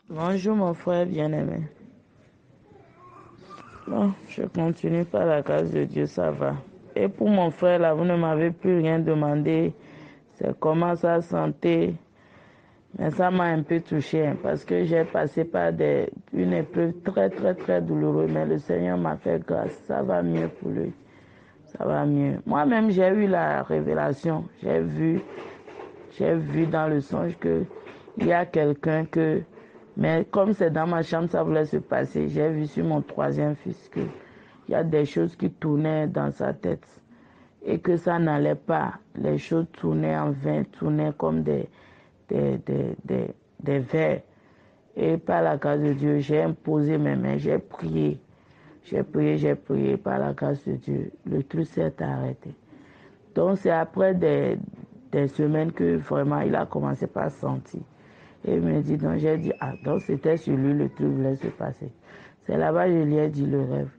Bonjour mon frère bien-aimé. Bon, je continue par la grâce de Dieu, ça va. Et pour mon frère là, vous ne m'avez plus rien demandé. C'est comment sa santé. Mais ça m'a un peu touché parce que j'ai passé par une épreuve très très très douloureuse. Mais le Seigneur m'a fait grâce. Ça va mieux pour lui. Ça va mieux. Moi-même, j'ai eu la révélation. J'ai vu dans le songe que il y a quelqu'un que, mais comme c'est dans ma chambre, ça voulait se passer. J'ai vu sur mon troisième fils que il y a des choses qui tournaient dans sa tête et que ça n'allait pas. Les choses tournaient en vain, tournaient comme des, des, des, des vers. Et par la grâce de Dieu, j'ai imposé mes mains, j'ai prié. J'ai prié par la grâce de Dieu. Le truc s'est arrêté. Donc c'est après des semaines que vraiment il a commencé par sentir. Et il me dit, donc j'ai dit, ah, donc c'était sur lui le truc voulait se passer. C'est là-bas que je lui ai dit le rêve.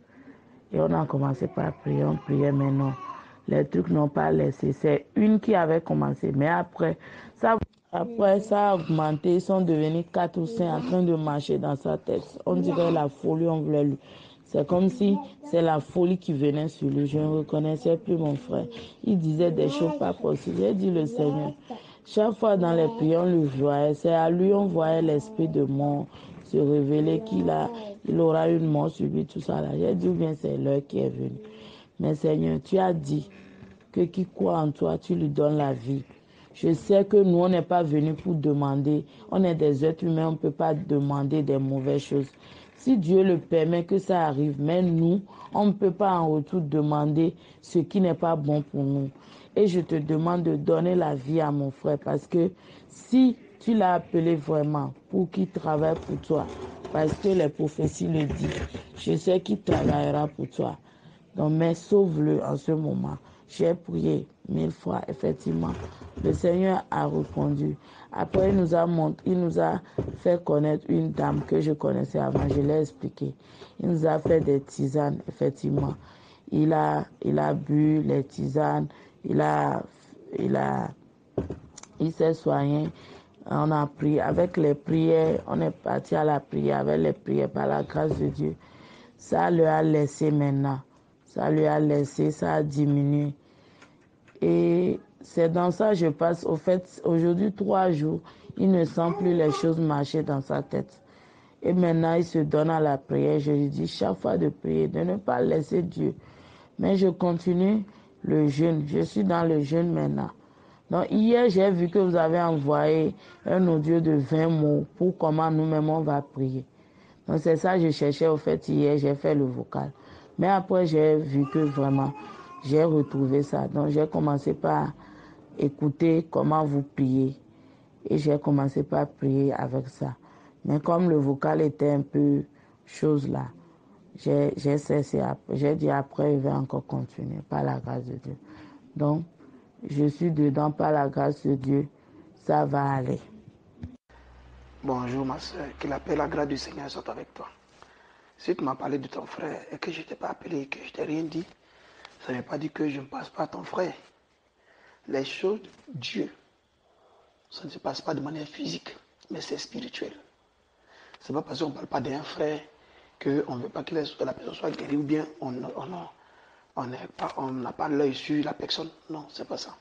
Et on a commencé par prier, on priait, mais non. Les trucs n'ont pas laissé. C'est une qui avait commencé, mais après, ça a augmenté. Ils sont devenus 4 ou 5 en train de marcher dans sa tête. On dirait la folie, on voulait lui. C'est comme si c'est la folie qui venait sur lui. Je ne reconnaissais plus mon frère. Il disait des choses pas possibles. J'ai dit le Seigneur. Chaque fois dans les prières, on le voyait. C'est à lui, on voyait l'esprit de mort se révéler il aura une mort sur lui, tout ça là. J'ai dit, bien, c'est l'heure qui est venue. Mais Seigneur, tu as dit que qui croit en toi, tu lui donnes la vie. Je sais que nous, on n'est pas venus pour demander. On est des êtres humains, on ne peut pas demander des mauvaises choses. Si Dieu le permet que ça arrive, mais nous, on ne peut pas en retour demander ce qui n'est pas bon pour nous. Et je te demande de donner la vie à mon frère parce que si tu l'as appelé vraiment pour qu'il travaille pour toi, parce que les prophéties le disent, je sais qu'il travaillera pour toi. Donc, mais sauve-le en ce moment. J'ai prié 1000 fois, effectivement. Le Seigneur a répondu. Après, il nous a fait connaître une dame que je connaissais avant. Je l'ai expliqué. Il nous a fait des tisanes, effectivement. Il a bu les tisanes. Il a, il s'est soigné. On a prié avec les prières. On est parti à la prière avec les prières par la grâce de Dieu. Ça lui a laissé maintenant. Ça lui a laissé, ça a diminué. Et c'est dans ça que je passe. Au fait, aujourd'hui, 3 jours, il ne sent plus les choses marcher dans sa tête. Et maintenant, il se donne à la prière. Je lui dis chaque fois de prier, de ne pas laisser Dieu. Mais je continue le jeûne. Je suis dans le jeûne maintenant. Donc, hier, j'ai vu que vous avez envoyé un audio de 20 mots pour comment nous-mêmes on va prier. Donc, c'est ça que je cherchais au fait hier, j'ai fait le vocal. Mais après, j'ai vu que vraiment, j'ai retrouvé ça. Donc, j'ai commencé par écouter comment vous priez. Et j'ai commencé par prier avec ça. Mais comme le vocal était un peu chose là, j'ai cessé après. J'ai dit après, je vais encore continuer par la grâce de Dieu. Donc, je suis dedans par la grâce de Dieu. Ça va aller. Bonjour ma soeur, que la paix et la grâce du Seigneur soient avec toi. Si tu m'as parlé de ton frère et que je ne t'ai pas appelé, que je ne t'ai rien dit, ça ne veut pas dire que je ne passe pas à ton frère. Les choses de Dieu, ça ne se passe pas de manière physique, mais c'est spirituel. Ce n'est pas parce qu'on ne parle pas d'un frère qu'on ne veut pas que la personne soit guérie ou bien on n'a pas l'œil sur la personne. Non, c'est pas ça.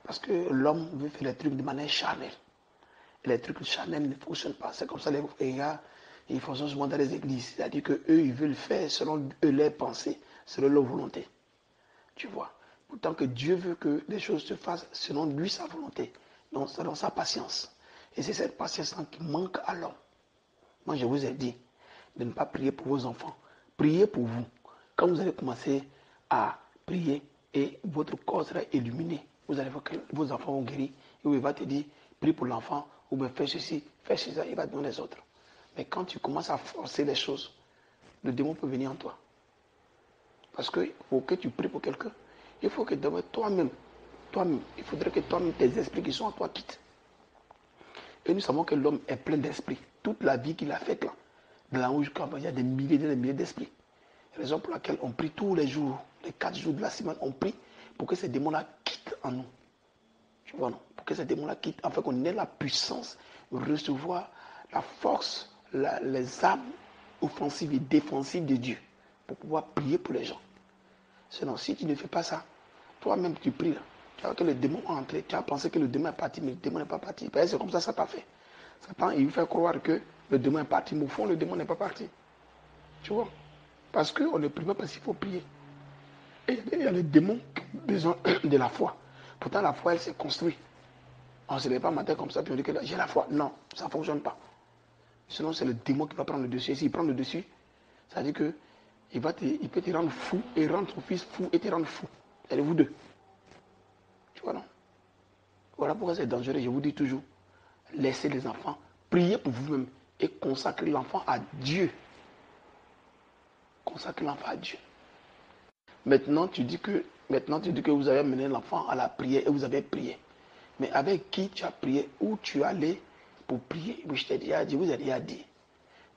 Parce que l'homme veut faire les trucs de manière charnelle. Et les trucs charnels ne fonctionnent pas. C'est comme ça les gars, ils fonctionnent souvent dans les églises. C'est-à-dire qu'eux, ils veulent faire selon eux leurs pensées, selon leur volonté. Tu vois. Pourtant que Dieu veut que les choses se fassent selon lui sa volonté. Donc, selon sa patience. Et c'est cette patience-là qui manque à l'homme. Moi, je vous ai dit de ne pas prier pour vos enfants. Priez pour vous. Quand vous allez commencer à prier et votre corps sera illuminé, vous allez voir que vos enfants vont guérir. Et il va te dire, prie pour l'enfant, ou bien fais ceci, fais ceci, il va donner les autres. Mais quand tu commences à forcer les choses, le démon peut venir en toi. Parce qu'il faut que tu pries pour quelqu'un. Il faut que toi-même, il faudrait que toi-même, tes esprits qui sont en toi quittent. Et nous savons que l'homme est plein d'esprits. Toute la vie qu'il a faite là, de là où il y a des milliers d'esprits. Raison pour laquelle on prie tous les jours, les 4 jours de la semaine, on prie pour que ces démons-là quittent en nous. Tu vois, non? Pour que ces démons-là quittent, afin qu'on ait la puissance de recevoir la force, les armes offensives et défensives de Dieu pour pouvoir prier pour les gens. Sinon, si tu ne fais pas ça, toi-même tu pries là. Tu vois que le démon est entré, tu as pensé que le démon est parti, mais le démon n'est pas parti. C'est comme ça que ça t'a fait. Satan, il vous fait croire que le démon est parti, mais au fond, le démon n'est pas parti. Tu vois? Parce qu'on ne prie pas parce qu'il faut prier. Et il y a les démons qui ont besoin de la foi. Pourtant, la foi, elle s'est construite. On ne se lève pas matin comme ça, puis on dit que j'ai la foi. Non, ça ne fonctionne pas. Sinon, c'est le démon qui va prendre le dessus. Et s'il prend le dessus, ça veut dire que il peut te rendre fou et rendre ton fils fou et te rendre fou. C'est vous deux. Tu vois, non? Voilà pourquoi c'est dangereux. Je vous dis toujours, laissez les enfants prier pour vous-même et consacrer l'enfant à Dieu. Consacrer l'enfant à Dieu. Maintenant, tu dis que vous avez mené l'enfant à la prière et vous avez prié. Mais avec qui tu as prié, où tu es allé pour prier? Oui, je t'ai déjà dit, vous avez déjà dit.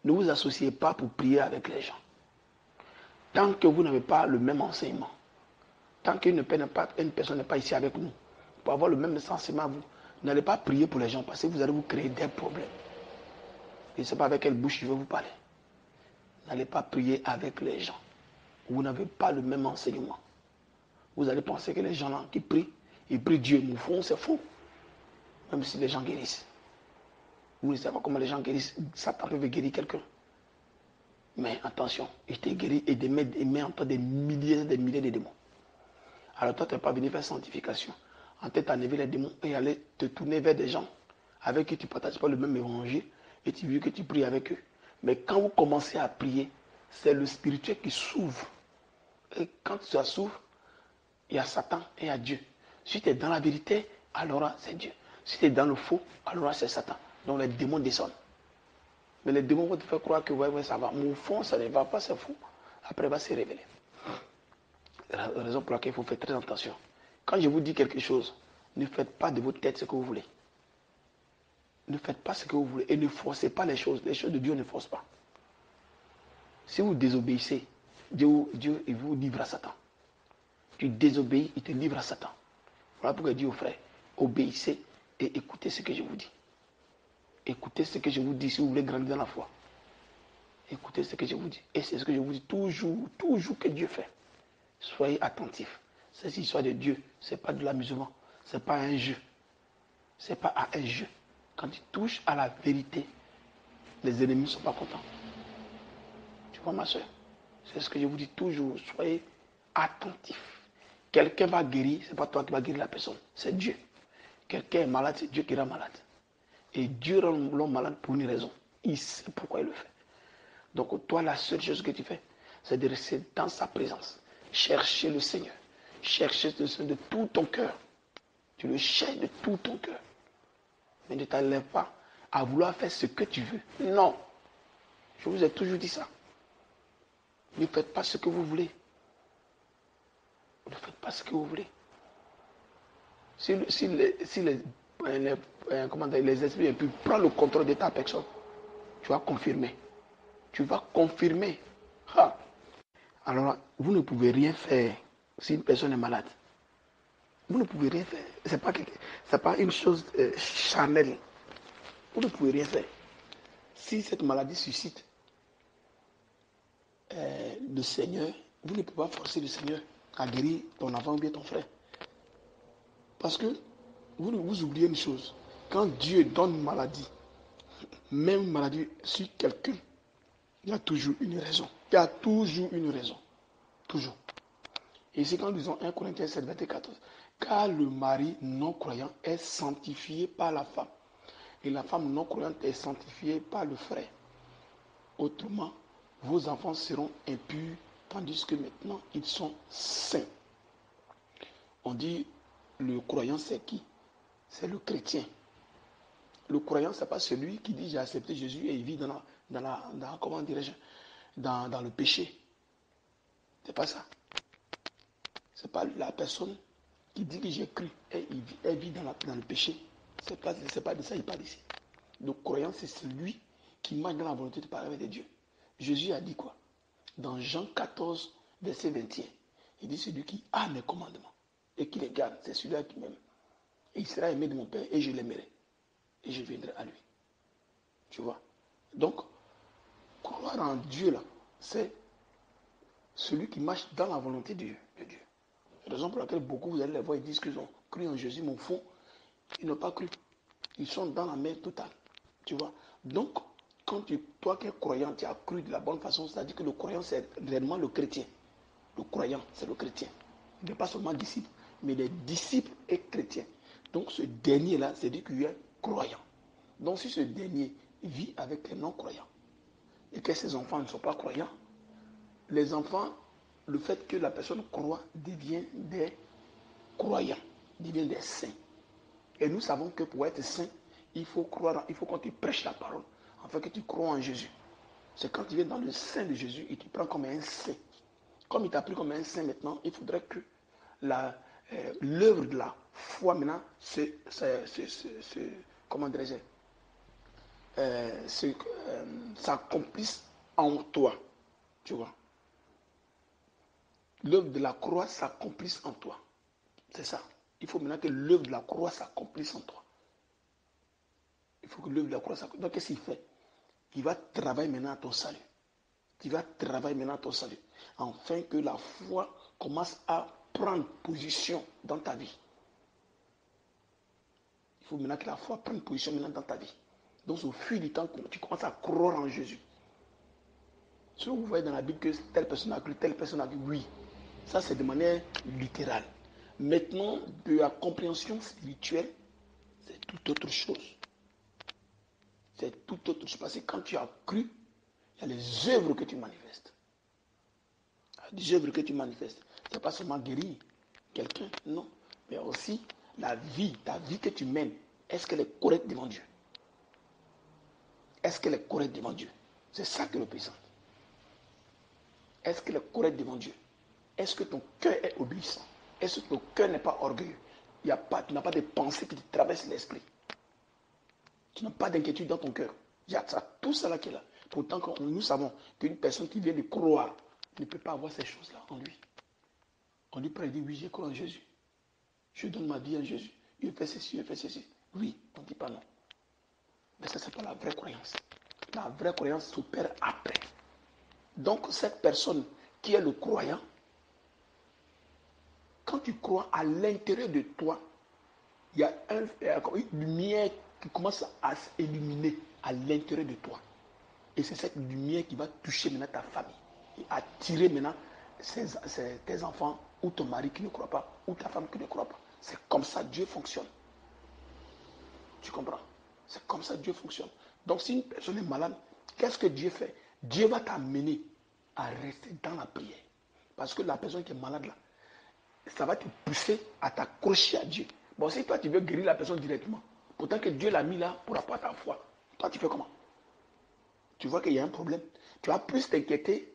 Ne vous associez pas pour prier avec les gens. Tant que vous n'avez pas le même enseignement, tant qu'une personne n'est pas ici avec nous, pour avoir le même enseignement, vous n'allez pas prier pour les gens parce que vous allez vous créer des problèmes. Je ne sais pas avec quelle bouche je vais vous parler. N'allez pas prier avec les gens. Vous n'avez pas le même enseignement. Vous allez penser que les gens là qui prient, ils prient Dieu. Mais au fond, c'est faux. Même si les gens guérissent. Vous ne savez pas comment les gens guérissent. Satan peut guérir quelqu'un. Mais attention, il t'est guéri et met en toi des milliers et des milliers de démons. Alors toi, tu n'es pas venu faire sanctification. En tête, enlever les démons et aller te tourner vers des gens avec qui tu ne partages pas le même évangile et tu veux que tu pries avec eux. Mais quand vous commencez à prier, c'est le spirituel qui s'ouvre. Et quand ça s'ouvre, il y a Satan et il y a Dieu. Si tu es dans la vérité, alors c'est Dieu. Si tu es dans le faux, alors c'est Satan. Donc les démons descendent. Mais les démons vont te faire croire que ouais, ça va. Mais au fond, ça ne va pas, c'est fou. Après, il va se révéler. C'est la raison pour laquelle il faut faire très attention. Quand je vous dis quelque chose, ne faites pas de votre tête ce que vous voulez. Ne faites pas ce que vous voulez et ne forcez pas les choses. Les choses de Dieu ne forcent pas. Si vous désobéissez, Dieu il vous livre à Satan. Tu désobéis, il te livre à Satan. Voilà pourquoi il dit aux frères, obéissez et écoutez ce que je vous dis. Écoutez ce que je vous dis si vous voulez grandir dans la foi. Écoutez ce que je vous dis. Et c'est ce que je vous dis toujours, toujours que Dieu fait. Soyez attentifs. Cette histoire de Dieu, ce n'est pas de l'amusement. Ce n'est pas un jeu. Ce n'est pas un jeu. Quand tu touches à la vérité, les ennemis ne sont pas contents. Tu vois ma soeur? C'est ce que je vous dis toujours. Soyez attentifs. Quelqu'un va guérir, ce n'est pas toi qui vas guérir la personne. C'est Dieu. Quelqu'un est malade, c'est Dieu qui rend malade. Et Dieu rend l'homme malade pour une raison. Il sait pourquoi il le fait. Donc toi, la seule chose que tu fais, c'est de rester dans sa présence. Chercher le Seigneur. Chercher le Seigneur de tout ton cœur. Tu le cherches de tout ton cœur. Mais ne t'enlève pas à vouloir faire ce que tu veux. Non. Je vous ai toujours dit ça. Ne faites pas ce que vous voulez. Ne faites pas ce que vous voulez. Si les esprits impurs prennent le contrôle de ta personne, tu vas confirmer. Tu vas confirmer. Ha. Alors, vous ne pouvez rien faire si une personne est malade. Vous ne pouvez rien faire. Ce n'est pas une chose charnelle. Vous ne pouvez rien faire. Si cette maladie suscite le Seigneur, vous ne pouvez pas forcer le Seigneur à guérir ton enfant ou bien ton frère. Parce que vous oubliez une chose. Quand Dieu donne une maladie, même une maladie sur quelqu'un, il y a toujours une raison. Il y a toujours une raison. Toujours. Et ici, quand nous disons 1 Corinthiens 7, 24, car le mari non croyant est sanctifié par la femme. Et la femme non croyante est sanctifiée par le frère. Autrement, vos enfants seront impurs, tandis que maintenant, ils sont saints. On dit, le croyant, c'est qui? C'est le chrétien. Le croyant, ce n'est pas celui qui dit, j'ai accepté Jésus et il vit comment dirais-je, dans le péché. C'est pas ça. Ce n'est pas la personne qui dit que j'ai cru et elle vit dans le péché. Ce n'est pas de ça qu'il parle ici. Le croyant, c'est celui qui marche dans la volonté de parler avec Dieu. Jésus a dit quoi? Dans Jean 14, verset 21, il dit celui qui a mes commandements et qui les garde, c'est celui-là qui m'aime. Et il sera aimé de mon Père et je l'aimerai. Et je viendrai à lui. Tu vois. Donc, croire en Dieu, là, c'est celui qui marche dans la volonté de Dieu. C'est la raison pour laquelle beaucoup, vous allez les voir, ils disent qu'ils ont cru en Jésus, mais au fond, ils n'ont pas cru. Ils sont dans la mer totale. Tu vois. Donc, quand toi qui es croyant, tu as cru de la bonne façon, c'est-à-dire que le croyant, c'est réellement le chrétien. Le croyant, c'est le chrétien. Il n'est pas seulement disciple, mais il est disciple et chrétien. Donc, ce dernier-là, c'est dire qu'il est croyant. Donc, si ce dernier vit avec les non-croyants et que ses enfants ne sont pas croyants, les enfants, le fait que la personne croit devient des croyants, devient des saints. Et nous savons que pour être saint, il faut croire, il faut qu'on te prêche la parole, afin que tu crois en Jésus. C'est quand tu viens dans le sein de Jésus, il te prend comme un saint. Comme il t'a pris comme un saint maintenant, il faudrait que l'œuvre de la foi maintenant comment dirais-je, s'accomplisse en toi. Tu vois. L'œuvre de la croix s'accomplisse en toi. C'est ça. Il faut maintenant que l'œuvre de la croix s'accomplisse en toi. Il faut que l'œuvre de la croix s'accomplisse. Donc, qu'est-ce qu'il fait? Il va travailler maintenant à ton salut. Il va travailler maintenant à ton salut. Afin que la foi commence à prendre position dans ta vie. Il faut maintenant que la foi prenne position maintenant dans ta vie. Donc, au fil du temps, tu commences à croire en Jésus. Si vous voyez dans la Bible que telle personne a cru, telle personne a cru, oui. Ça, c'est de manière littérale. Maintenant, de la compréhension spirituelle, c'est tout autre chose. C'est tout autre chose. Parce que quand tu as cru, il y a les œuvres que tu manifestes. Les œuvres que tu manifestes. Ce n'est pas seulement guérir quelqu'un, non. Mais aussi la vie, ta vie que tu mènes. Est-ce qu'elle est correcte devant Dieu? Est-ce qu'elle est correcte devant Dieu? C'est ça que le présente. Est-ce qu'elle est correcte devant Dieu? Est-ce que ton cœur est obéissant? Est-ce que ton cœur n'est pas orgueilleux? Tu n'as pas de pensées qui te traversent l'esprit. Tu n'as pas d'inquiétude dans ton cœur. Il y a ça, tout ça là qui est là. Pourtant, nous savons qu'une personne qui vient de croire ne peut pas avoir ces choses-là en lui. On lui dit, oui, j'ai cru en Jésus. Je donne ma vie à Jésus. Il fait ceci, il fait ceci. Oui, on ne dit pas non. Mais ça, ce n'est pas la vraie croyance. La vraie croyance s'opère après. Donc, cette personne qui est le croyant, quand tu crois à l'intérieur de toi, il y a une lumière qui commence à s'illuminer à l'intérieur de toi. Et c'est cette lumière qui va toucher maintenant ta famille et attirer maintenant tes enfants ou ton mari qui ne croit pas ou ta femme qui ne croit pas. C'est comme ça que Dieu fonctionne. Tu comprends? C'est comme ça que Dieu fonctionne. Donc si une personne est malade, qu'est-ce que Dieu fait? Dieu va t'amener à rester dans la prière. Parce que la personne qui est malade là, ça va te pousser à t'accrocher à Dieu. Bon, si toi tu veux guérir la personne directement, pourtant que Dieu l'a mis là pour apporter ta foi, toi tu fais comment? Tu vois qu'il y a un problème. Tu vas plus t'inquiéter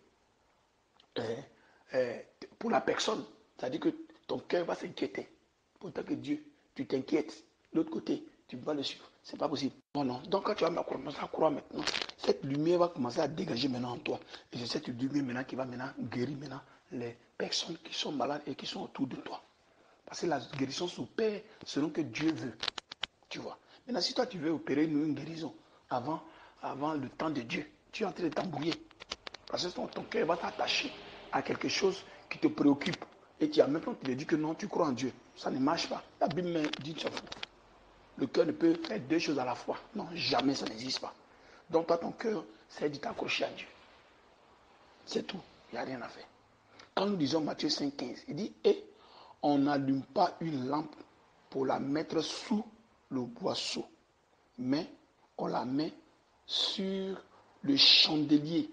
pour la personne. C'est-à-dire que ton cœur va s'inquiéter. Pourtant que Dieu, tu t'inquiètes. L'autre côté, tu vas le suivre. C'est pas possible. Bon, non. Donc quand tu vas commencer à croire maintenant, cette lumière va commencer à dégager maintenant en toi. Et c'est cette lumière maintenant qui va maintenant guérir maintenant les personnes qui sont malades et qui sont autour de toi. Parce que la guérison s'opère selon que Dieu veut. Tu vois. Maintenant, si toi tu veux opérer une guérison avant le temps de Dieu, tu es en train de t'embrouiller. Parce que ton cœur va t'attacher à quelque chose qui te préoccupe. Et tu as même temps te dit que non, tu crois en Dieu. Ça ne marche pas. La Bible dit ça. Le cœur ne peut faire deux choses à la fois. Non, jamais ça n'existe pas. Donc toi, ton cœur, c'est de t'accrocher à Dieu. C'est tout. Il n'y a rien à faire. Quand nous disons Matthieu 5,15, il dit, et on n'allume pas une lampe pour la mettre sous le boisseau, mais on la met sur le chandelier.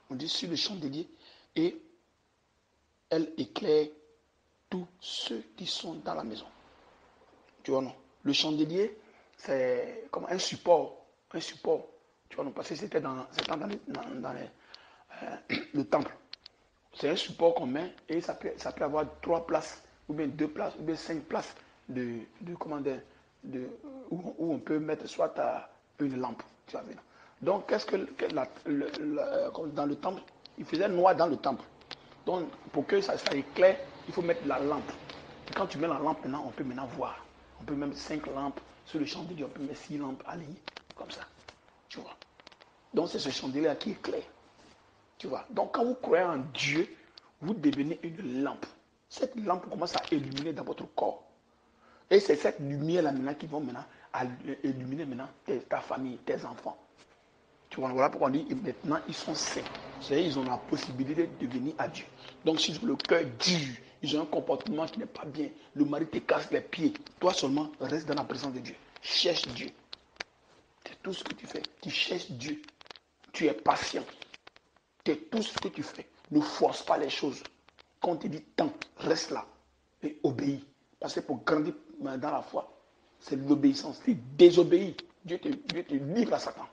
On dit sur le chandelier et elle éclaire tous ceux qui sont dans la maison. Tu vois, non? Le chandelier, c'est comme un support. Un support. Tu vois, non? Parce que c'était dans le temple. C'est un support qu'on met et ça peut avoir 3 places, ou bien 2 places, ou bien 5 places où on peut mettre soit une lampe. Tu vois, donc, qu'est-ce que dans le temple, il faisait noir dans le temple. Donc, pour que ça éclaire, il faut mettre la lampe. Et quand tu mets la lampe maintenant, on peut maintenant voir. On peut mettre 5 lampes sur le chandelier, on peut mettre 6 lampes alignées, comme ça. Tu vois. Donc, c'est ce chandelier-là qui éclaire. Tu vois. Donc, quand vous croyez en Dieu, vous devenez une lampe. Cette lampe commence à illuminer dans votre corps. Et c'est cette lumière-là maintenant qui va maintenant illuminer maintenant ta famille, tes enfants. Tu vois, voilà pourquoi on dit maintenant ils sont saints. C'est-à-dire ils ont la possibilité de devenir à Dieu. Donc si le cœur dur, ils ont un comportement qui n'est pas bien, le mari te casse les pieds, toi seulement reste dans la présence de Dieu. Cherche Dieu. C'est tout ce que tu fais. Tu cherches Dieu. Tu es patient. C'est tout ce que tu fais. Ne force pas les choses. Quand on te dit tant, reste là et obéis. Parce que pour grandir dans la foi, c'est l'obéissance. Tu désobéis, Dieu te livre à Satan.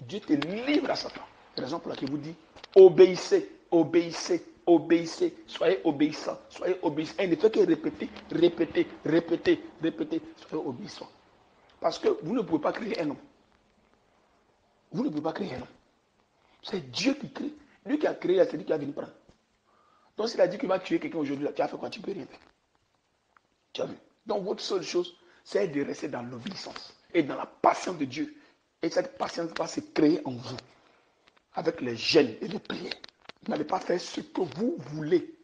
Dieu te livre à Satan. C'est la raison pour laquelle il vous dit obéissez, obéissez, obéissez, soyez obéissants, soyez obéissants. Et il ne fait que répéter, répéter, répéter, répéter, soyez obéissants. Parce que vous ne pouvez pas créer un homme. Vous ne pouvez pas créer un homme. C'est Dieu qui crée. Lui qui a créé, c'est lui qui va venir prendre. Donc s'il a dit qu'il va tuer quelqu'un aujourd'hui, tu as fait quoi? Tu ne peux rien faire. Tu as vu? Donc votre seule chose, c'est de rester dans l'obéissance et dans la patience de Dieu. Et cette patience va se créer en vous avec les jeûnes et les prières. Vous n'allez pas faire ce que vous voulez.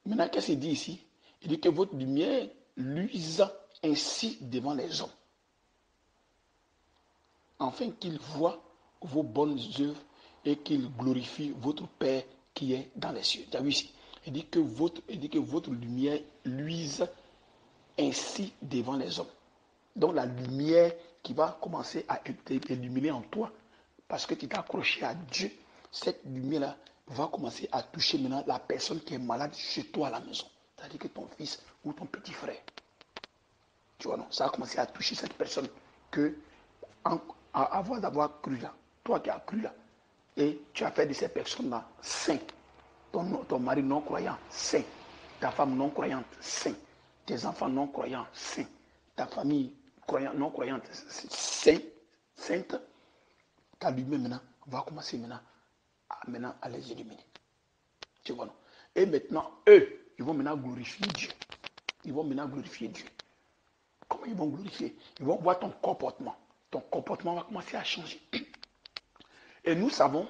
Maintenant, qu'est-ce qu'il dit ici? Il dit que votre lumière luise ainsi devant les hommes, afin qu'ils voient vos bonnes œuvres et qu'ils glorifient votre Père qui est dans les cieux. Tu as vu ici? Il dit que votre lumière luise ainsi devant les hommes. Donc la lumière qui va commencer à illuminer en toi, parce que tu t'es accroché à Dieu, cette lumière-là va commencer à toucher maintenant la personne qui est malade chez toi à la maison. C'est-à-dire que ton fils ou ton petit frère. Tu vois, non, ça va commencer à toucher cette personne que, avant d'avoir cru là, toi qui as cru là, et tu as fait de ces personnes-là saints. Ton mari non-croyant, saint. Ta femme non-croyante, saint. Tes enfants non-croyants, saints. Ta famille non-croyante, sainte. Ta lumière maintenant va commencer maintenant à les illuminer. Tu vois, non? Et maintenant, eux, ils vont maintenant glorifier Dieu. Ils vont maintenant glorifier Dieu. Comment ils vont glorifier? Ils vont voir ton comportement. Ton comportement va commencer à changer. Et nous savons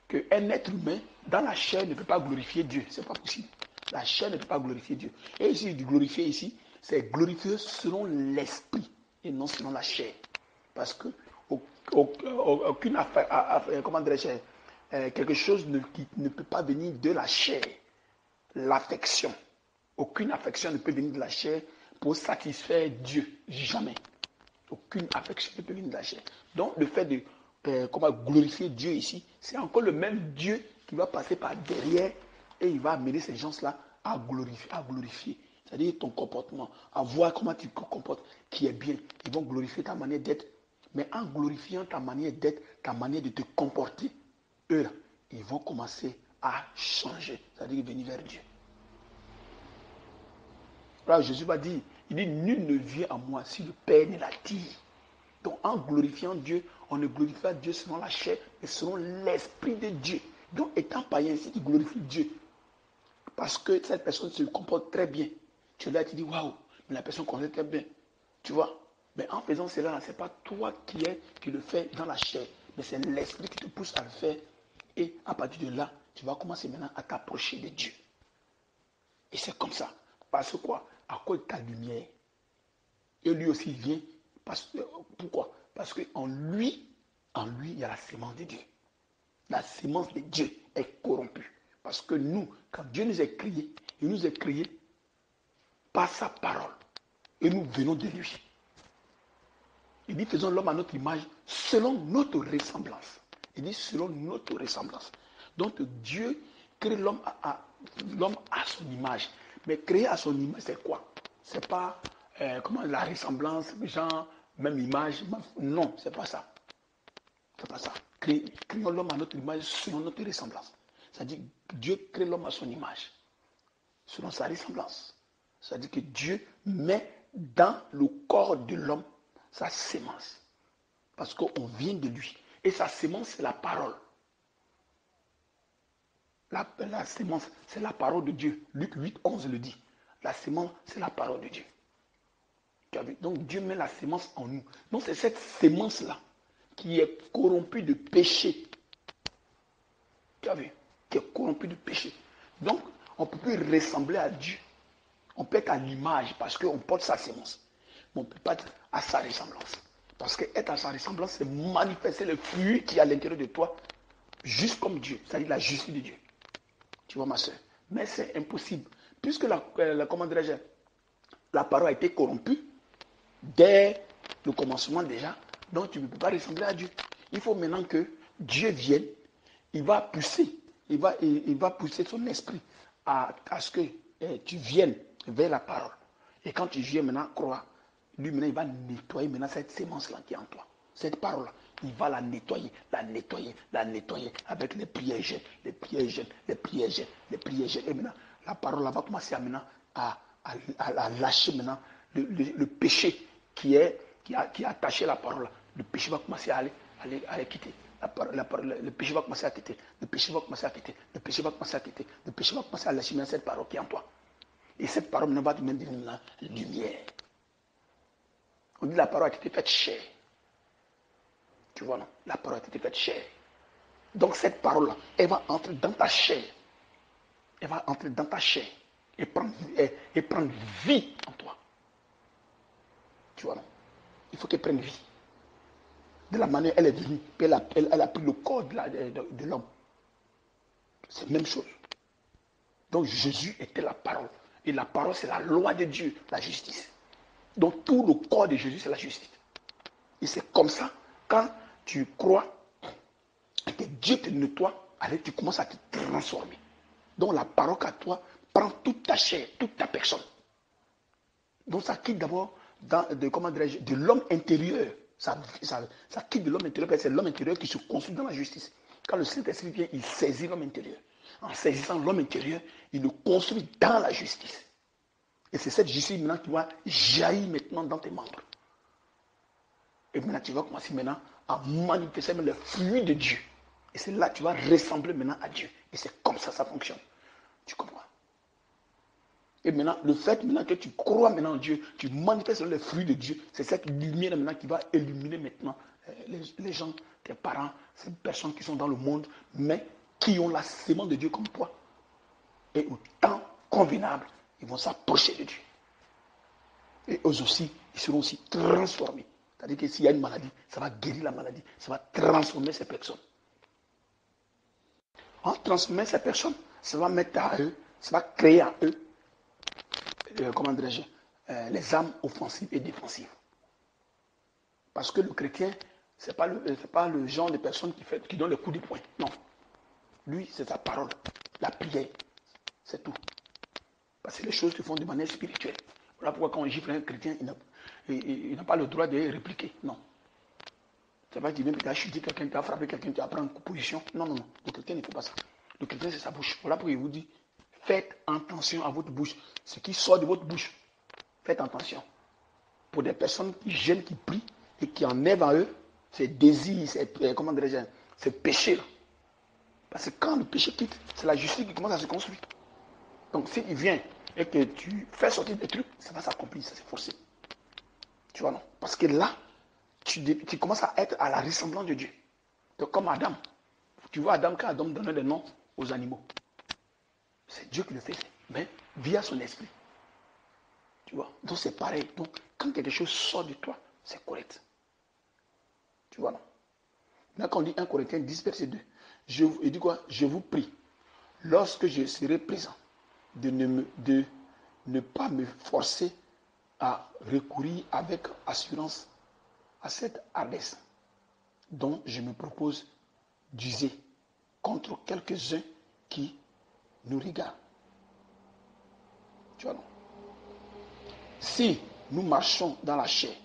qu'un être humain, dans la chair, ne peut pas glorifier Dieu. Ce n'est pas possible. La chair ne peut pas glorifier Dieu. Et ici, glorifier ici, c'est glorifier selon l'esprit et non selon la chair. Parce que aucune affaire, comment dirais-je, quelque chose qui ne peut pas venir de la chair. L'affection. Aucune affection ne peut venir de la chair pour satisfaire Dieu. Jamais. Aucune affection ne peut venir de la chair. Donc, le fait de glorifier Dieu ici, c'est encore le même Dieu qui va passer par derrière et il va amener ces gens-là à glorifier. C'est-à-dire ton comportement, à voir comment tu te comportes, qui est bien. Ils vont glorifier ta manière d'être. Mais en glorifiant ta manière d'être, ta manière de te comporter, eux, là, ils vont commencer à changer. C'est-à-dire venir vers Dieu. Là, Jésus va dire, il dit, nul ne vient à moi si le Père ne l'attire. Donc, en glorifiant Dieu, on ne glorifie pas Dieu selon la chair, mais selon l'Esprit de Dieu. Donc, étant païen, si tu glorifies Dieu, parce que cette personne se comporte très bien, tu es là, tu dis, waouh, mais la personne connaît très bien. Tu vois? Mais en faisant cela, ce n'est pas toi qui le fais dans la chair, mais c'est l'Esprit qui te pousse à le faire. Et à partir de là, tu vas commencer maintenant à t'approcher de Dieu. Et c'est comme ça. Parce que quoi? À cause de ta lumière. Et lui aussi vient. Pourquoi? Parce qu'en lui, il y a la sémence de Dieu. La sémence de Dieu est corrompue. Parce que nous, quand Dieu nous a créés, il nous a créés par sa parole. Et nous venons de lui. Il dit, faisons l'homme à notre image, selon notre ressemblance. Il dit, selon notre ressemblance. Donc Dieu crée l'homme à son image. Mais créer à son image, c'est quoi? C'est pas la ressemblance, genre, même image. Non, c'est pas ça. C'est pas ça. Créons l'homme à notre image selon notre ressemblance. C'est-à-dire Dieu crée l'homme à son image, selon sa ressemblance. C'est-à-dire que Dieu met dans le corps de l'homme sa sémence. Parce qu'on vient de lui. Et sa sémence, c'est la parole. La sémence, c'est la parole de Dieu. Luc 8, 11 le dit. La sémence, c'est la parole de Dieu. Tu as vu? Donc Dieu met la sémence en nous. Donc c'est cette sémence-là qui est corrompu de péché. Tu as vu? Qui est corrompu de péché. Donc, on ne peut plus ressembler à Dieu. On peut être à l'image parce qu'on porte sa sémence. Mais on ne peut pas être à sa ressemblance. Parce qu'être à sa ressemblance, c'est manifester le fruit qui est à l'intérieur de toi, juste comme Dieu, c'est-à-dire la justice de Dieu. Tu vois, ma soeur? Mais c'est impossible. Puisque la parole a été corrompue dès le commencement déjà, donc tu ne peux pas ressembler à Dieu. Il faut maintenant que Dieu vienne, il va pousser son esprit à ce que tu viennes vers la parole. Et quand tu viens maintenant croire, lui maintenant il va nettoyer maintenant cette sémence-là qui est en toi. Cette parole-là, il va la nettoyer avec les prières jeunes, les prières jeunes, les prières jeunes, les prières jeunes. Et maintenant, la parole là va commencer à lâcher maintenant le péché qui a attaché la parole là. Le péché va commencer à aller quitter. Le péché va commencer à quitter. Le péché va commencer à quitter. Le péché va commencer à quitter. Le péché va commencer à lâcher cette parole qui est en toi. Et cette parole ne va te mettre une lumière. On dit la parole a été faite chair. Tu vois, non? La parole a été faite chair. Donc cette parole-là, elle va entrer dans ta chair. Elle va entrer dans ta chair et prendre vie en toi. Tu vois, non? Il faut qu'elle prenne vie. De la manière elle est venue, elle a pris le corps de l'homme. C'est la même chose. Donc Jésus était la parole. Et la parole, c'est la loi de Dieu, la justice. Donc tout le corps de Jésus, c'est la justice. Et c'est comme ça, quand tu crois que Dieu te nettoie, alors tu commences à te transformer. Donc la parole à toi prend toute ta chair, toute ta personne. Donc ça quitte d'abord de l'homme intérieur. Ça quitte de l'homme intérieur, parce que c'est l'homme intérieur qui se construit dans la justice. Quand le Saint-Esprit vient, il saisit l'homme intérieur. En saisissant l'homme intérieur, il le construit dans la justice. Et c'est cette justice maintenant qui va jaillir maintenant dans tes membres. Et maintenant, tu vas commencer maintenant à manifester le fruit de Dieu. Et c'est là que tu vas ressembler maintenant à Dieu. Et c'est comme ça fonctionne. Tu comprends? Et maintenant, le fait maintenant que tu crois maintenant en Dieu, tu manifestes le fruit de Dieu, c'est cette lumière maintenant qui va illuminer maintenant les gens, tes parents, ces personnes qui sont dans le monde, mais qui ont la sémence de Dieu comme toi. Et au temps convenable, ils vont s'approcher de Dieu. Et eux aussi, ils seront aussi transformés. C'est-à-dire que s'il y a une maladie, ça va guérir la maladie, ça va transformer ces personnes. En transformant ces personnes, ça va mettre à eux, ça va créer à eux, les âmes offensives et défensives. Parce que le chrétien, ce n'est pas le genre de personne qui donne les coups de poing. Non. Lui, c'est sa parole, la prière, c'est tout. Parce que les choses se font de manière spirituelle. Voilà pourquoi quand on gifle un chrétien, il n'a pas le droit de répliquer. Non. C'est pas qu'il vient de chuter quelqu'un, tu as frappé quelqu'un, tu as pris une position. Non, non, non. Le chrétien ne fait pas ça. Le chrétien, c'est sa bouche. Voilà pourquoi il vous dit, faites attention à votre bouche. Ce qui sort de votre bouche, faites attention. Pour des personnes qui gênent, qui prient et qui enlèvent en eux ces désirs, ces péchés. Parce que quand le péché quitte, c'est la justice qui commence à se construire. Donc s'il vient et que tu fais sortir des trucs, ça va s'accomplir, ça c'est forcé. Tu vois, non? Parce que là, tu commences à être à la ressemblance de Dieu. Donc comme Adam. Tu vois Adam, quand Adam donnait des noms aux animaux. C'est Dieu qui le fait, mais via son esprit. Tu vois? Donc c'est pareil. Donc quand quelque chose sort de toi, c'est correct. Tu vois, non? Là, quand on dit 1 Corinthiens 10, verset 2, il dit quoi? Je vous prie, lorsque je serai présent, de ne pas me forcer à recourir avec assurance à cette hardiesse dont je me propose d'user contre quelques-uns qui nous regardent. Tu vois, non? Si nous marchons dans la chair,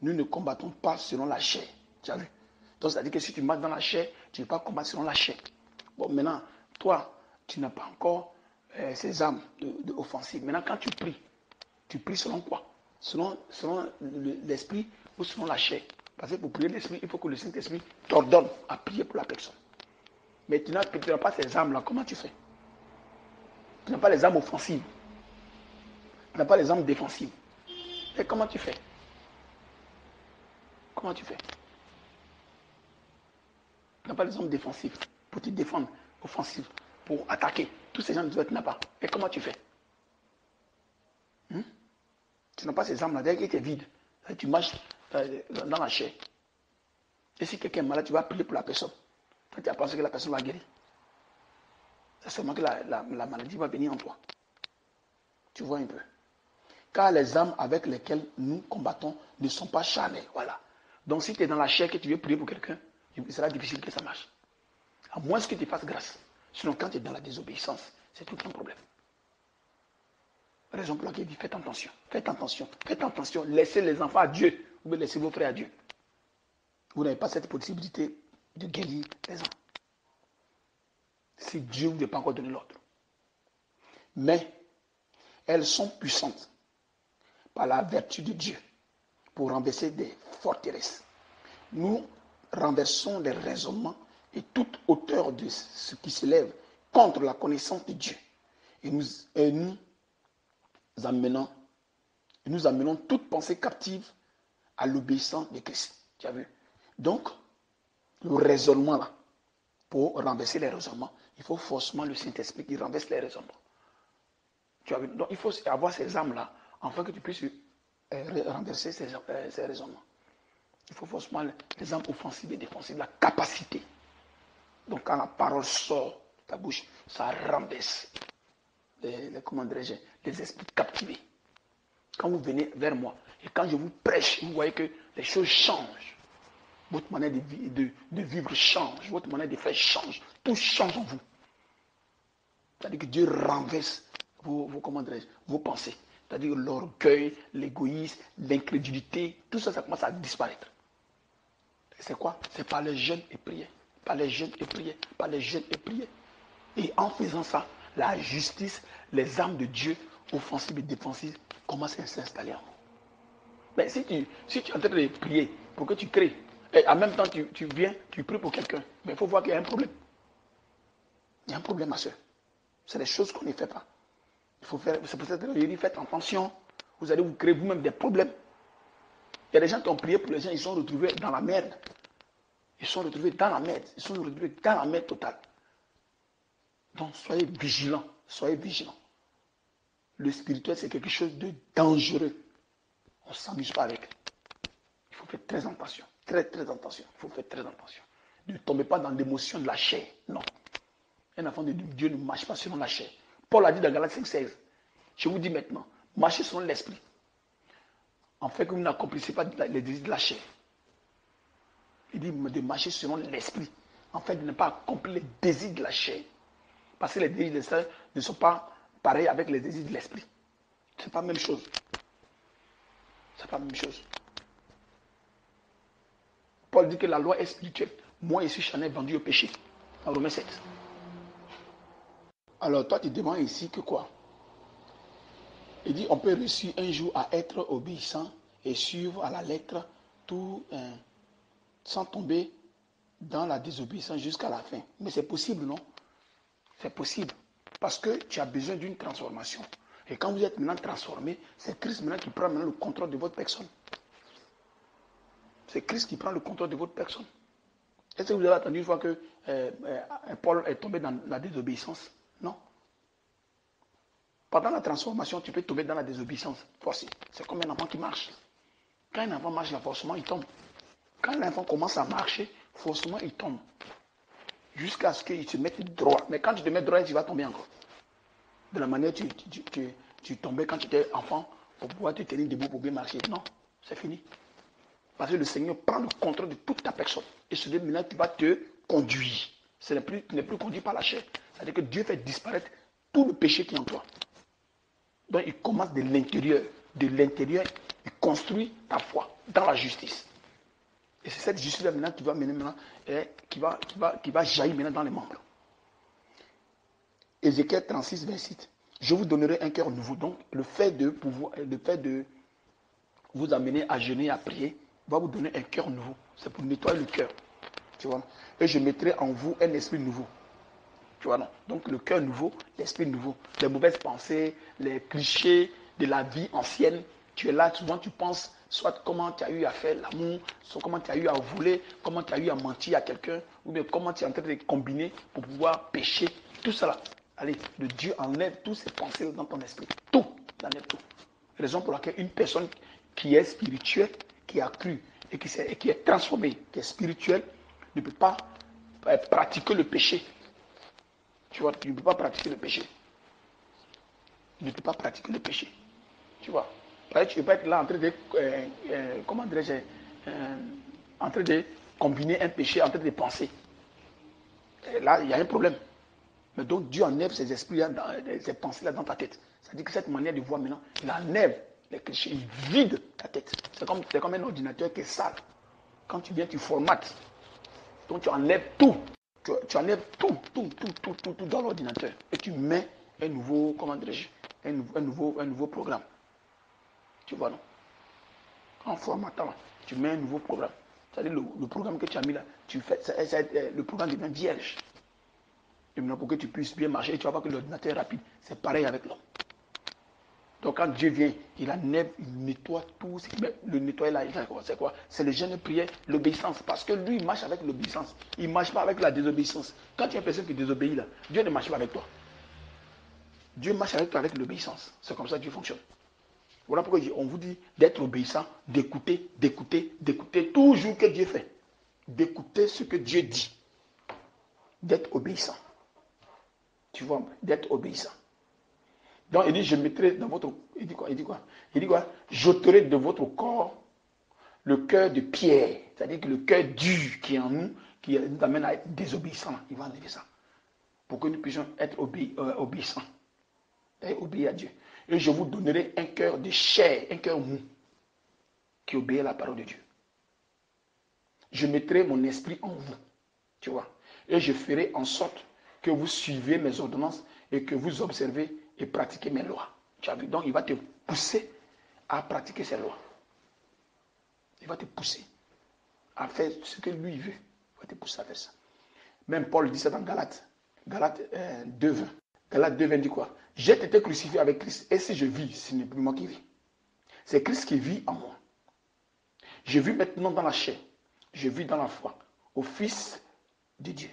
nous ne combattons pas selon la chair. Tu as vu? Donc, c'est-à-dire que si tu marches dans la chair, tu ne peux pas combattre selon la chair. Bon, maintenant, toi, tu n'as pas encore ces armes offensives. Maintenant, quand tu pries selon quoi? Selon l'esprit ou selon la chair? Parce que pour prier l'esprit, il faut que le Saint-Esprit t'ordonne à prier pour la personne. Mais tu n'as pas ces armes-là, comment tu fais? Tu n'as pas les armes offensives. Tu n'as pas les armes défensives. Et comment tu fais? Comment tu fais? n'a pas les hommes défensifs pour te défendre, offensifs, pour attaquer. Tous ces gens, tu n'as pas. Et comment tu fais? Tu n'as pas ces armes-là, d'ailleurs, qui est vide. Tu marches dans la chair. Et si quelqu'un est malade, tu vas prier pour la personne. Toi, tu as pensé que la personne va guérir. C'est seulement que la maladie va venir en toi. Tu vois un peu. Car les armes avec lesquelles nous combattons ne sont pas charnelles. Voilà. Donc si tu es dans la chair que tu veux prier pour quelqu'un, il sera difficile que ça marche. À moins que tu fasses grâce. Sinon, quand tu es dans la désobéissance, c'est tout un problème. Raison pour laquelle il dit faites attention, faites attention, faites attention. Laissez les enfants à Dieu ou laissez vos frères à Dieu. Vous n'avez pas cette possibilité de guérir les gens. Si Dieu ne vous a pas encore donné l'ordre. Mais elles sont puissantes par la vertu de Dieu pour renverser des forteresses. Nous renversons les raisonnements et toute hauteur de ce qui s'élève contre la connaissance de Dieu. Et nous amenons toute pensée captive à l'obéissance de Christ. Tu as vu? Donc, le raisonnement là, pour renverser les raisonnements, il faut forcément le Saint-Esprit qui renverse les raisonnements. Tu as vu? Donc, il faut avoir ces armes-là afin que tu puisses renverser ces raisonnements. Il faut forcément les armes offensives et défensives, la capacité. Donc, quand la parole sort de ta bouche, ça renverse les esprits captivés. Quand vous venez vers moi et quand je vous prêche, vous voyez que les choses changent. Votre manière de vivre change, votre manière de faire change. Tout change en vous. C'est-à-dire que Dieu renverse vos pensées. C'est-à-dire l'orgueil, l'égoïsme, l'incrédulité, tout ça, ça commence à disparaître. C'est quoi? C'est par les jeûnes et prières. Par les jeûnes et prières. Par les jeûnes et prières. Et en faisant ça, la justice, les armes de Dieu, offensives et défensives, commencent à s'installer en vous. Mais si tu es en train de prier pour que tu crées, et en même temps tu viens, tu pries pour quelqu'un, mais il faut voir qu'il y a un problème. Il y a un problème, ma soeur. C'est des choses qu'on ne fait pas. Il faut faire, c'est pour ça que je dis, faites attention. Vous allez vous créer vous-même des problèmes. Il y a des gens qui ont prié pour les gens, ils sont retrouvés dans la merde. Ils sont retrouvés dans la merde. Ils sont retrouvés dans la merde totale. Donc, soyez vigilants. Soyez vigilants. Le spirituel, c'est quelque chose de dangereux. On ne s'amuse pas avec. Il faut faire très attention. Très, très attention. Il faut faire très attention. Ne tombez pas dans l'émotion de la chair. Non. Un enfant de Dieu ne marche pas selon la chair. Paul a dit dans Galates 5,16. Je vous dis maintenant, marchez selon l'esprit. En fait que vous n'accomplissez pas les désirs de la chair. Il dit de marcher selon l'esprit. En fait, de ne pas accomplir les désirs de la chair. Parce que les désirs de la chair ne sont pas pareils avec les désirs de l'esprit. Ce n'est pas la même chose. Ce n'est pas la même chose. Paul dit que la loi est spirituelle. Moi, je suis charnel vendu au péché. En Romains 7. Alors, toi, tu demandes ici que quoi? Il dit on peut réussir un jour à être obéissant et suivre à la lettre tout sans tomber dans la désobéissance jusqu'à la fin. Mais c'est possible, non? C'est possible. Parce que tu as besoin d'une transformation. Et quand vous êtes maintenant transformé, c'est Christ maintenant qui prend maintenant le contrôle de votre personne. C'est Christ qui prend le contrôle de votre personne. Est-ce que vous avez attendu une fois que Paul est tombé dans la désobéissance? Non. Pendant la transformation, tu peux tomber dans la désobéissance forcée. C'est comme un enfant qui marche. Quand un enfant marche, là, forcément, il tombe. Quand l'enfant commence à marcher, forcément, il tombe. Jusqu'à ce qu'il se mette droit. Mais quand tu te mets droit, tu vas tomber encore. De la manière dont tu tombais quand tu étais enfant pour pouvoir te tenir debout pour bien marcher. Non, c'est fini. Parce que le Seigneur prend le contrôle de toute ta personne. Et ce maintenant, tu vas te conduire. Tu n'es plus conduit par la chair. C'est-à-dire que Dieu fait disparaître tout le péché qui est en toi. Donc, il commence de l'intérieur. De l'intérieur, il construit ta foi dans la justice. Et c'est cette justice-là maintenant qui va mener maintenant, qui va jaillir maintenant dans les membres. Ézéchiel 36, verset 8. Je vous donnerai un cœur nouveau. Donc, le fait de vous amener à jeûner, à prier, va vous donner un cœur nouveau. C'est pour nettoyer le cœur. Tu vois? Et je mettrai en vous un esprit nouveau. Tu vois, non? Donc le cœur nouveau, l'esprit nouveau. Les mauvaises pensées, les clichés de la vie ancienne, tu es là, souvent tu penses soit comment tu as eu à faire l'amour, soit comment tu as eu à voler, comment tu as eu à mentir à quelqu'un, ou bien comment tu es en train de combiner pour pouvoir pécher, tout cela. Allez, le Dieu enlève toutes ces pensées dans ton esprit. Tout, il enlève tout. Raison pour laquelle une personne qui est spirituelle, qui a cru et qui est transformée, qui est spirituelle, ne peut pas pratiquer le péché. Tu vois, tu ne peux pas pratiquer le péché. Tu ne peux pas pratiquer le péché. Tu vois. Tu ne peux pas être là en train de, comment dirais-je, en train de combiner un péché, en train de penser. Et là, il y a un problème. Mais donc Dieu enlève ces esprits-là, ces pensées-là dans ta tête. C'est-à-dire que cette manière de voir maintenant, il enlève les clichés, il vide ta tête. C'est comme un ordinateur qui est sale. Quand tu viens, tu formates. Donc tu enlèves tout. Tu enlèves tout dans l'ordinateur. Et tu mets un nouveau, comment dirais-je, un nouveau programme. Tu vois, non? En formatant, tu mets un nouveau programme. C'est-à-dire le programme que tu as mis là, le programme devient vierge. Et maintenant, pour que tu puisses bien marcher, tu vas voir que l'ordinateur est rapide. C'est pareil avec l'homme. Donc quand Dieu vient, il enlève, il nettoie tout. Le nettoyer là, c'est quoi? C'est le jeûne de prière, l'obéissance. Parce que lui, il marche avec l'obéissance. Il ne marche pas avec la désobéissance. Quand tu es une personne qui désobéit là, Dieu ne marche pas avec toi. Dieu marche avec toi avec l'obéissance. C'est comme ça que Dieu fonctionne. Voilà pourquoi on vous dit d'être obéissant, d'écouter tout jour que Dieu fait. D'écouter ce que Dieu dit. D'être obéissant. Tu vois, d'être obéissant. Donc il dit, je mettrai dans votre... Il dit quoi? J'ôterai de votre corps le cœur de pierre. C'est-à-dire que le cœur dur qui est en nous, qui nous amène à être désobéissant. Il va enlever ça. Pour que nous puissions être obéissants. Et obéir à Dieu. Et je vous donnerai un cœur de chair, un cœur mou, qui obéit à la parole de Dieu. Je mettrai mon esprit en vous. Tu vois. Et je ferai en sorte que vous suivez mes ordonnances et que vous observez et pratiquez mes lois. Tu as vu? Donc il va te pousser à pratiquer ces lois. Il va te pousser à faire ce que lui veut. Il va te pousser à faire ça. Même Paul dit ça dans Galates. Galates 2:20. Galates 2:20 dit quoi? J'ai été crucifié avec Christ. Et si je vis, ce n'est plus moi qui vis. C'est Christ qui vit en moi. Je vis maintenant dans la chair. Je vis dans la foi. Au Fils de Dieu.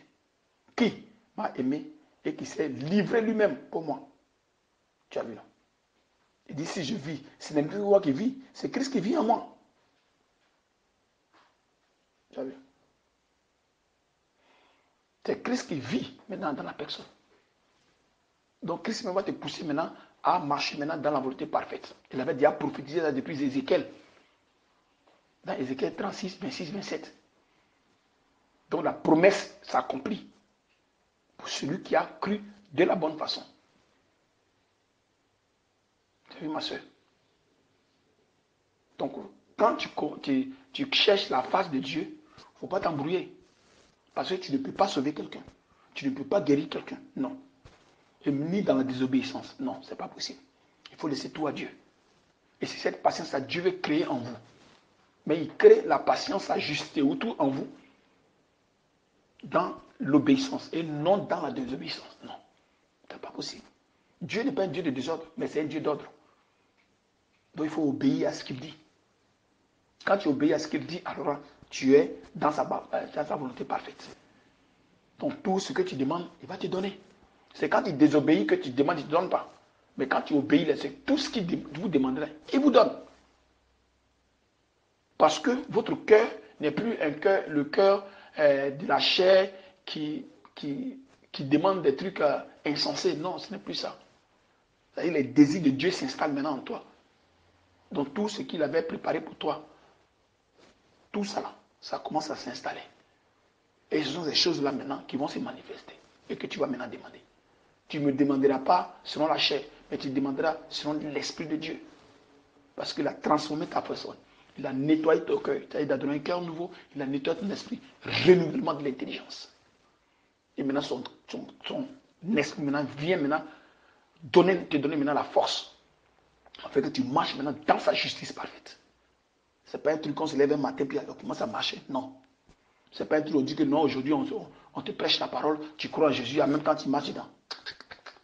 Qui m'a aimé et qui s'est livré lui-même pour moi. Tu as vu là? Il dit si je vis, ce n'est plus moi qui vis, c'est Christ qui vit en moi. Tu as vu? C'est Christ qui vit maintenant dans la personne. Donc Christ va te pousser maintenant à marcher maintenant dans la volonté parfaite. Il avait déjà prophétisé ça depuis Ézéchiel. Dans Ézéchiel 36, 26, 27. Donc la promesse s'accomplit pour celui qui a cru de la bonne façon. Tu as vu ma soeur? Donc quand tu cherches la face de Dieu, il ne faut pas t'embrouiller. Parce que tu ne peux pas sauver quelqu'un. Tu ne peux pas guérir quelqu'un. Non. Et ni dans la désobéissance. Non, ce n'est pas possible. Il faut laisser tout à Dieu. Et c'est cette patience-là, Dieu veut créer en vous. Mais il crée la patience ajustée autour en vous dans l'obéissance et non dans la désobéissance. Non, ce n'est pas possible. Dieu n'est pas un Dieu de désordre, mais c'est un Dieu d'ordre. Donc il faut obéir à ce qu'il dit. Quand tu obéis à ce qu'il dit, alors tu es dans sa volonté parfaite. Donc tout ce que tu demandes, il va te donner. C'est quand tu désobéis que tu demandes, il ne te donne pas. Mais quand tu obéis, c'est tout ce qu'il vous demandera, il vous donne. Parce que votre cœur n'est plus le cœur de la chair qui demande des trucs insensés. Non, ce n'est plus ça. C'est-à-dire les désirs de Dieu s'installent maintenant en toi. Donc tout ce qu'il avait préparé pour toi, tout ça là, ça commence à s'installer. Et ce sont ces choses-là maintenant qui vont se manifester et que tu vas maintenant demander. Tu ne me demanderas pas selon la chair, mais tu demanderas selon l'Esprit de Dieu. Parce qu'il a transformé ta personne. Il a nettoyé ton cœur. Il a donné un cœur nouveau. Il a nettoyé ton esprit. Renouvellement de l'intelligence. Et maintenant, son esprit maintenant vient maintenant te donner maintenant la force. Afin que tu marches maintenant dans sa justice parfaite. Ce n'est pas un truc qu'on se lève un matin puis on commence à marcher. Non. Ce n'est pas un truc où on dit que non, aujourd'hui on te prêche la parole, tu crois en Jésus, en même temps tu marches dedans.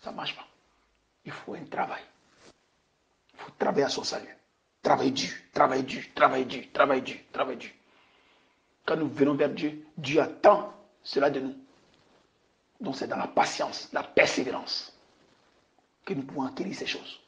Ça ne marche pas. Il faut un travail. Il faut travailler à son salut. Travail dur, travail dur, travail dur, travail dur, travail dur. Quand nous venons vers Dieu, Dieu attend cela de nous. Donc c'est dans la patience, la persévérance que nous pouvons acquérir ces choses.